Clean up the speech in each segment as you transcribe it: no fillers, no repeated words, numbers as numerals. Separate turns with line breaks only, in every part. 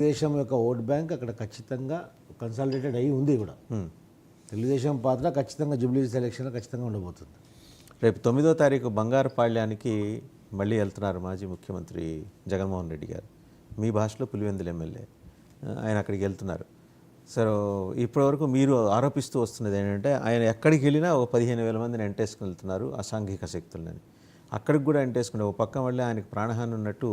తెలుగుదేశం యొక్క vote bank అక్కడ ఖచ్చితంగా కన్సాలిడేటెడ్ అయి ఉంది కూడా. తెలుగుదేశం పాత్ర ఖచ్చితంగా జూబ్లీ ఎలక్షన్లో ఖచ్చితంగా ఉండబోతుంది.
రేపు 9వ తారీఖు బంగారుపాళ్యానికి మళ్ళీ వెళ్తున్నారు మాజీ ముఖ్యమంత్రి జగన్మోహన్ రెడ్డి గారు. మీ భాషలో పులివెందుల ఎమ్మెల్యే ఆయన అక్కడికి వెళ్తున్నారు. సో ఇప్పటివరకు మీరు ఆరోపిస్తూ వస్తున్నది ఏంటంటే ఆయన ఎక్కడికి వెళ్ళినా ఒక 15,000 మందిని ఎంటేసుకుని వెళ్తున్నారు అసాంఘిక శక్తులని. అక్కడికి కూడా ఎంటేసుకునే ఒక పక్క మళ్ళీ ఆయనకు ప్రాణహాని ఉన్నట్టు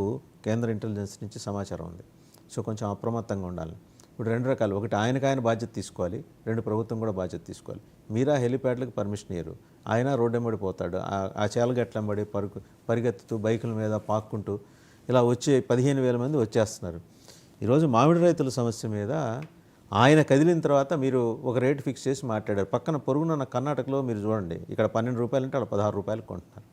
కేంద్ర ఇంటెలిజెన్స్ నుంచి సమాచారం ఉంది. సో కొంచెం అప్రమత్తంగా ఉండాలి. ఇప్పుడు రెండు రకాలు, ఒకటి ఆయన బాధ్యత తీసుకోవాలి, రెండు ప్రభుత్వం కూడా బాధ్యత తీసుకోవాలి. మీరా హెలిప్యాడ్లకు పర్మిషన్ ఇయ్యరు, ఆయన రోడ్డెంబడి పోతాడు, ఆ చేలగట్లంబడి పరిగెత్తుతూ బైకుల మీద పాక్కుంటూ ఇలా వచ్చి 15,000 మంది వచ్చేస్తున్నారు. ఈరోజు మామిడి రైతుల సమస్య మీద ఆయన కదిలిన తర్వాత మీరు ఒక రేటు ఫిక్స్ చేసి మాట్లాడారు. పక్కన పొరుగున కర్ణాటకలో మీరు చూడండి, ఇక్కడ 12 రూపాయలు అంటే అక్కడ 16 రూపాయలు కొంటున్నారు.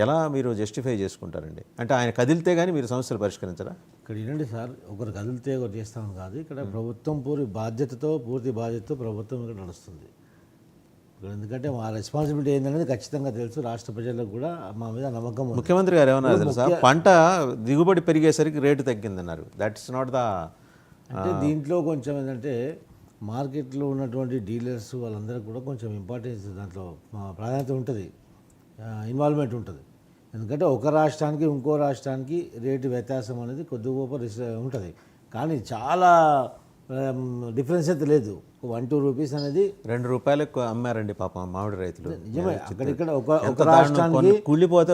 ఎలా మీరు జస్టిఫై చేసుకుంటారండి? అంటే ఆయన కదిలితే కానీ మీరు సమస్యలు పరిష్కరించరా?
ఇక్కడ ఏంటంటే సార్, ఒకరు కదిలితే ఒకరు చేస్తామని కాదు. ఇక్కడ ప్రభుత్వం పూర్తి బాధ్యతతో ప్రభుత్వం ఇక్కడ నడుస్తుంది. ఇక్కడ ఎందుకంటే మా రెస్పాన్సిబిలిటీ ఏంటనేది ఖచ్చితంగా తెలుసు. రాష్ట్ర ప్రజలకు కూడా మా మీద నమ్మకం ఉంది.
ముఖ్యమంత్రి గారు ఏమన్నారు తెలుసా, పంట దిగుబడి పెరిగేసరికి రేటు తగ్గిందన్నారు. దట్స్ నాట్ ద
అంటే దీంట్లో కొంచెం ఏంటంటే మార్కెట్లో ఉన్నటువంటి డీలర్స్ వాళ్ళందరికీ కూడా కొంచెం ఇంపార్టెన్స్, దాంట్లో ప్రాధాన్యత ఉంటుంది, ఇన్వాల్వ్మెంట్ ఉంటుంది. ఎందుకంటే ఒక రాష్ట్రానికి ఇంకో రాష్ట్రానికి రేటు వ్యత్యాసం అనేది కొద్ది గొప్ప ఉంటుంది, కానీ చాలా డిఫరెన్స్ అయితే లేదు. 1-2 రూపీస్ అనేది
2 రూపాయలకు అమ్మారండి పాపం మామిడి రైతులు.
నిజమే. అక్కడిక్కడ ఒక రాష్ట్రానికి
కూలిపోతే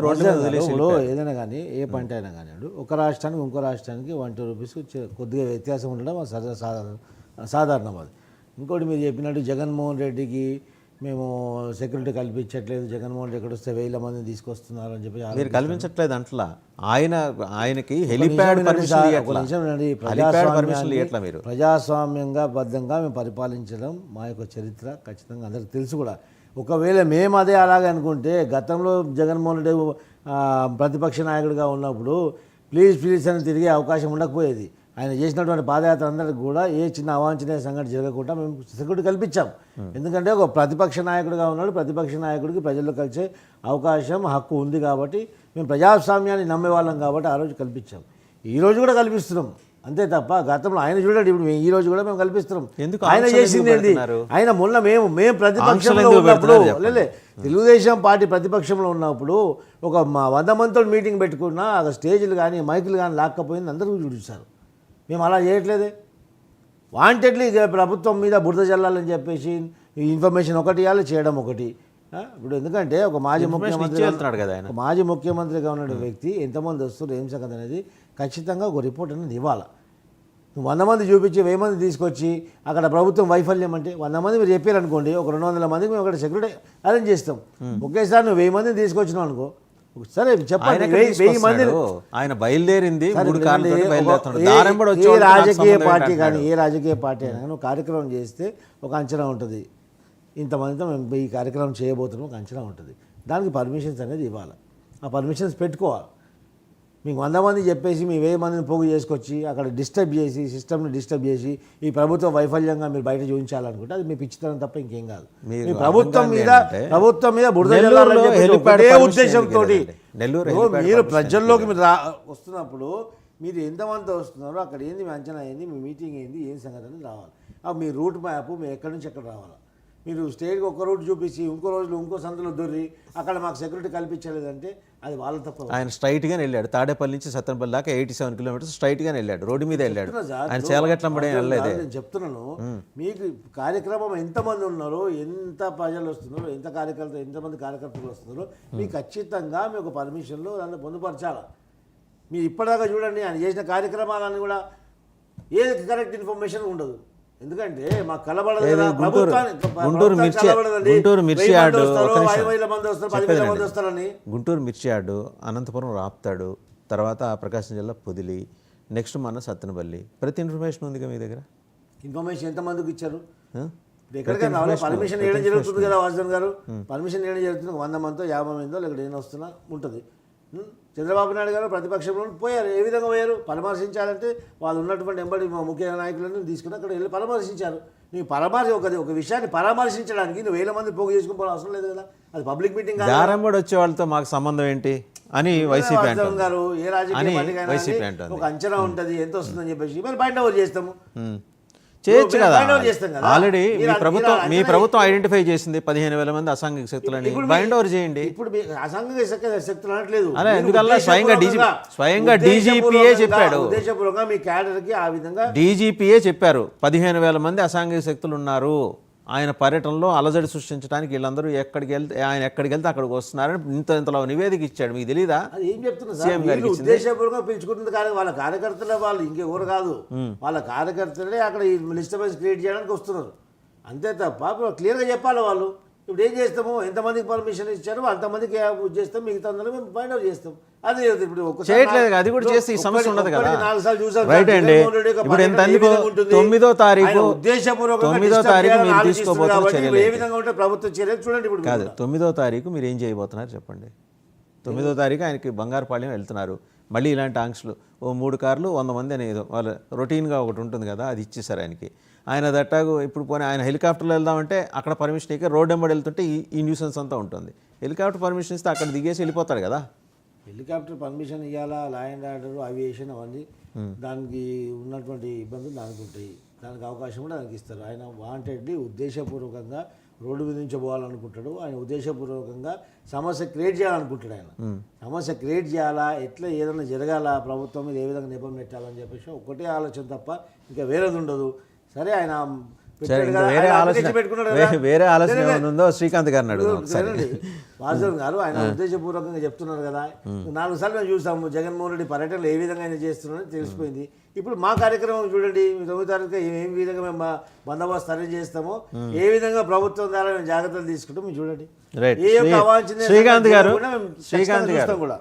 ఏదైనా కానీ ఏ పంట అయినా కానీ ఒక రాష్ట్రానికి ఇంకో రాష్ట్రానికి 1-2 రూపీస్ కొద్దిగా వ్యత్యాసం ఉండడం సాధారణం. అది ఇంకోటి మీరు చెప్పినట్టు జగన్మోహన్ రెడ్డికి మేము సెక్యూరిటీ కల్పించట్లేదు, జగన్మోహన్ రెడ్డి ఎక్కడ వస్తే 1,000 మందిని తీసుకొస్తున్నారు అని చెప్పి
మీరు కల్పించట్లేదు అంటలా. ఆయనకి హెలిప్యాడ్
ప్రజాస్వామ్యంగా బద్ధంగా మేము పరిపాలించడం మా యొక్క చరిత్ర ఖచ్చితంగా అందరికి తెలుసు కూడా. ఒకవేళ మేము అదే అలాగే అనుకుంటే, గతంలో జగన్మోహన్ రెడ్డి ప్రతిపక్ష నాయకుడిగా ఉన్నప్పుడు ప్లీజ్ అని తిరిగే అవకాశం ఉండకపోయేది. ఆయన చేసినటువంటి పాదయాత్ర అందరికి కూడా ఏ చిన్న అవాంఛనీయ సంఘటన జరగకుండా మేము సెక్యూరిటీ కల్పించాం. ఎందుకంటే ఒక ప్రతిపక్ష నాయకుడిగా ఉన్నాడు, ప్రతిపక్ష నాయకుడికి ప్రజల్లో కలిసే అవకాశం, హక్కు ఉంది కాబట్టి మేము ప్రజాస్వామ్యాన్ని నమ్మేవాళ్ళం కాబట్టి ఆ రోజు కల్పించాం. ఈరోజు కూడా కల్పిస్తున్నాం అంతే తప్ప గతంలో ఆయన చూడండి, ఇప్పుడు ఈ రోజు కూడా మేము కల్పిస్తున్నాం. ఆయన చేసింది ఏంటి? ఆయన మొన్న మేము ప్రతిపక్షంలో ఉన్నప్పుడు తెలుగుదేశం పార్టీ ప్రతిపక్షంలో ఉన్నప్పుడు ఒక 100 మందితో మీటింగ్ పెట్టుకున్నా స్టేజ్లు కానీ మైకులు కానీ లాక్కపోయింది అందరూ చూపించారు. మేము అలా చేయట్లేదే. వాంటెడ్లీ ప్రభుత్వం మీద బురద జల్లాలని చెప్పేసి ఇన్ఫర్మేషన్ ఒకటి ఇవ్వాలి, చేయడం ఒకటి. ఇప్పుడు ఎందుకంటే ఒక మాజీ ముఖ్యమంత్రిగా ఉన్న వ్యక్తి ఎంతమంది వస్తారు, ఏం సంగతి అనేది ఖచ్చితంగా ఒక రిపోర్ట్ అనేది ఇవ్వాలి. 100 మంది చూపించి 1000 మంది తీసుకొచ్చి అక్కడ ప్రభుత్వం వైఫల్యం అంటే 100 మంది మీరు చెప్పారనుకోండి, ఒక 200 మందికి మేము అక్కడ సెక్యూరిటీ అరేంజ్ చేస్తాం. ఒకేసారి నువ్వు 1000 మందిని తీసుకొచ్చినావు అనుకో, సరే చెప్పండి, 1000 మంది
ఆయన బయలుదేరింది.
ఏ రాజకీయ పార్టీ కానీ అయినా నువ్వు కార్యక్రమం చేస్తే ఒక అంచనా ఉంటుంది. ఇంతమందితో మేము ఈ కార్యక్రమం చేయబోతున్నాం ఒక అంచనా ఉంటుంది. దానికి పర్మిషన్స్ అనేది ఇవ్వాలి. ఆ పర్మిషన్స్ పెట్టుకోవాలి. మీకు 100 మంది చెప్పేసి మీ 1000 మందిని పోగు చేసుకొచ్చి అక్కడ డిస్టర్బ్ చేసి, సిస్టమ్ని డిస్టర్బ్ చేసి ఈ ప్రభుత్వ వైఫల్యంగా మీరు బయట చూపించాలనుకుంటే అది మీ పిచ్చితనం తప్ప ఇంకేం కాదు. మీ ప్రభుత్వం మీద బురద జల్లాలనే ఉద్దేశంతో మీరు ప్రజల్లోకి మీరు వస్తున్నప్పుడు మీరు ఎంతమంది వస్తున్నారో అక్కడ ఏంది, మీ అంచనా ఏంది, మీ మీటింగ్ ఏంది, ఏం సంగతి అనేది రావాలి. మీ రూట్ మ్యాప్ మీరు ఎక్కడి నుంచి ఎక్కడ రావాలి. మీరు స్టేట్కి ఒక రూట్ చూపించి ఇంకో రోజులు ఇంకో సందులో దొర్రి అక్కడ మాకు సెక్యూరిటీ కల్పించలేదంటే అది వాళ్ళ తప్ప.
ఆయన స్ట్రైట్గానే వెళ్ళాడు, తాడేపల్లి నుంచి సత్తెనపల్లి దాకా 87 కిలోమీటర్స్ స్ట్రైట్గానే వెళ్ళాడు, రోడ్డు మీద వెళ్ళాడు. ఆయన చేలగట్లం పడే వెళ్ళలేదే.
నేను చెప్తున్నాను, మీకు కార్యక్రమం ఎంతమంది ఉన్నారో, ఎంత ప్రజలు వస్తున్నారో, ఎంతమంది కార్యకర్తలు వస్తున్నారో మీకు ఖచ్చితంగా మీకు పర్మిషన్లో దాన్ని పొందుపరచాలి. మీరు ఇప్పటిదాకా చూడండి, ఆయన చేసిన కార్యక్రమాలన్నీ కూడా ఏది కరెక్ట్ ఇన్ఫర్మేషన్ ఉండదు. ఎందుకంటే మాకు కలబడదు.
గుంటూరు మిర్చి యార్డు, అనంతపురం రాప్తాడు, తర్వాత ప్రకాశం జిల్లా పొదిలి, నెక్స్ట్ మన సత్తెనపల్లి. ప్రతి ఇన్ఫర్మేషన్ ఉందిగా మీ దగ్గర.
ఇన్ఫర్మేషన్ ఎంతమందికి ఇచ్చారు? ఎక్కడికైనా పర్మిషన్ ఇవ్వడం జరుగుతుంది కదా వాసుదేవన్ గారు. పర్మిషన్ ఇవ్వడం జరుగుతుంది. 100 మందితో 50 మందితో లేకపోతే ఏం వస్తున్నా ఉంటుంది. చంద్రబాబు నాయుడు గారు ప్రతిపక్షంలో పోయారు. ఏ విధంగా పోయారు? పరామర్శించాలంటే వాళ్ళు ఉన్నటువంటి ఎంబడి ముఖ్య నాయకులను తీసుకుని అక్కడ వెళ్ళి పరామర్శించారు. నీకు ఒక విషయాన్ని పరామర్శించడానికి నువ్వు 1000 మంది పోగు చేసుకుని పోవడం అవసరం లేదు కదా. అది పబ్లిక్ మీటింగ్ కాదు.
దారంబడి వచ్చే వాళ్ళతో మాకు సంబంధం ఏంటి అని వైసీపీ
వాస్తవం గారు. ఏ రాజకీయ పార్టీకైనా ఒక అంచనా ఉంటుంది, ఎంత వస్తుందని చెప్పేసి మరి బైండ్ ఓవర్ చేస్తాము.
చేయొచ్చు కదా.
చేస్తాం కదా.
ఆల్రెడీ మీ ప్రభుత్వం ఐడెంటిఫై చేసింది 15,000 మంది అసాంఘిక శక్తులని. బైండ్ ఓవర్ చేయండి.
ఇప్పుడు అసాంఘిక శక్తులు అనట్లేదు.
అలా ఎందుకల్లా స్వయంగా డీజీపీఏ చెప్పాడు.
ఉద్దేశపూర్వకంగా మీ క్యాడర్కి ఆ విధంగా
డీజీపీఏ చెప్పారు 15,000 మంది అసాంఘిక శక్తులు ఉన్నారు. ఆయన పర్యటనలో అలజడి సృష్టించడానికి వీళ్ళందరూ ఆయన ఎక్కడికి వెళ్తే అక్కడికి వస్తున్నారని ఇంతలో నివేదిక ఇచ్చాడు. మీకు తెలీదా?
అది ఏం చెప్తున్నారు? ఉద్దేశపూర్వకంగా పిలుచుకుంటుంది కానీ వాళ్ళ కార్యకర్తలే, వాళ్ళు ఇంకెవరు కాదు. వాళ్ళ కార్యకర్తలే అక్కడ ఈ డిస్టర్బెన్స్ క్రియేట్ చేయడానికి వస్తున్నారు. అంతే తప్ప క్లియర్గా చెప్పాలి వాళ్ళు. ఇప్పుడు ఏం చేస్తాము? ఎంతమందికి పర్మిషన్ ఇచ్చారు అంతమందికి చేస్తాం, మిగతా అందరూ మేము ఫైండ్ అవుట్ చేస్తాం. అది ఇప్పుడు
చేయట్లేదు. అది కూడా చేస్తే ఈ సమస్య ఉండదు కదా.
4 సార్లు చూసాం.
రైట్ అండి. ఇప్పుడు ఎంత 9వ తారీఖు మీరు తీసుకోబోతున్నారు
ఏ విధంగా ఉంటే ప్రభుత్వ చర్యలు చూడండి. ఇప్పుడు
కాదు 9వ తారీఖు మీరు ఏం చేయబోతున్నారు చెప్పండి. 9వ తారీఖు ఆయనకి బంగారుపాళ్యం వెళ్తున్నారు. మళ్ళీ ఇలాంటి ఆంక్షలు 3 కార్లు 100 మంది అనేది వాళ్ళ రొటీన్గా ఒకటి ఉంటుంది కదా, అది ఇచ్చేసారు ఆయనకి. ఆయన దట్టాగు ఇప్పుడు పోనీ ఆయన హెలికాప్టర్లో వెళ్దామంటే అక్కడ పర్మిషన్ ఇక రోడ్ నెంబర్ వెళ్తుంటే ఈ న్యూసెన్స్ అంతా ఉంటుంది. హెలికాప్టర్ పర్మిషన్ ఇస్తే అక్కడ దిగేసి వెళ్ళిపోతాడు కదా.
హెలికాప్టర్ పర్మిషన్ ఇవ్వాలా, లా అండ్ ఆర్డర్, అవియేషన్ అవన్నీ దానికి ఉన్నటువంటి ఇబ్బందులు దానికి ఉంటాయి. దానికి అవకాశం కూడా దానికి ఇస్తారు. ఆయన వాంటెడ్లీ ఉద్దేశపూర్వకంగా రోడ్డు మీద నుంచి పోవాలనుకుంటాడు. ఆయన ఉద్దేశపూర్వకంగా సమస్య క్రియేట్ చేయాలనుకుంటాడు. ఆయన సమస్య క్రియేట్ చేయాలా, ఎట్లా ఏదైనా జరగాల, ప్రభుత్వం మీద ఏ విధంగా నెపం పెట్టాలని చెప్పేసి ఒకటే ఆలోచన తప్ప ఇంకా వేరేది ఉండదు. సరే ఆయన
వేరే ఆలోచన ఏమైనా శ్రీకాంత్ గారిని అడుగుదాం.
వాసుదేవ్ గారు ఆయన ఉద్దేశపూర్వకంగా చెప్తున్నారు కదా. 4 సార్లు మేము చూసాము జగన్మోహన్ రెడ్డి పర్యటనలు ఏ విధంగా ఆయన చేస్తున్నారని తెలిసిపోయింది. ఇప్పుడు మా కార్యక్రమం చూడండి. 9వ తారీఖు ఏ విధంగా మేము బందోబస్తు అరేంజ్ చేస్తామో, ఏ విధంగా ప్రభుత్వం ద్వారా మేము జాగ్రత్తలు తీసుకుంటాం మీరు చూడండి. ఏ యొక్క అవాంఛనీయ
శ్రీకాంత్ గారు
కూడా